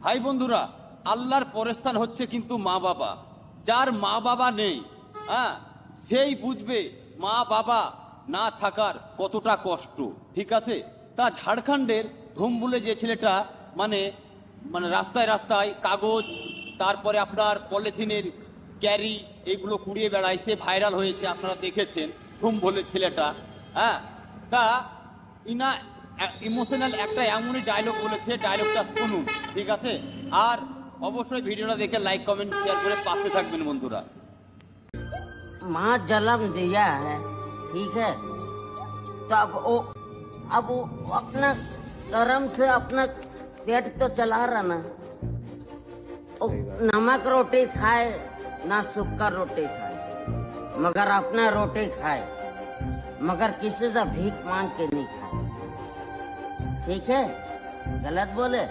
ভাই বন্ধুরা, আল্লাহর পরস্থান হচ্ছে কিন্তু মা বাবা। যার মা বাবা নেই, হ্যাঁ, সেই বুঝবে মা বাবা না থাকার কতটা কষ্ট। ঠিক আছে? তা ঝাড়খণ্ডের ধুমবুলে যে ছেলেটা মানে মানে রাস্তায় রাস্তায় কাগজ, তারপরে আপনার পলিথিনের ক্যারি, এগুলো কুড়িয়ে বেড়ায়, সে ভাইরাল হয়েছে, আপনারা দেখেছেন ধুমবুলে ছেলেটা। হ্যাঁ, তা ইনা ইমোশনাল একটা এমনই ডায়লগ বলেছে, ডায়লগটা শুনুন। ঠিক আছে? আর অবশ্যই ভিডিওটা দেখে লাইক কমেন্ট শেয়ার করে পাশে থাকবেন বন্ধুরা। माँ जन्म दिया है, ठीक है, तो अब वो अपना कर्म से अपना पेट तो चला रहा ना। वो नमक रोटी खाए ना सूखा रोटी खाए, मगर अपना रोटी खाए, मगर किसी से भीख मांग के नहीं खाए। ठीक है? गलत बोले?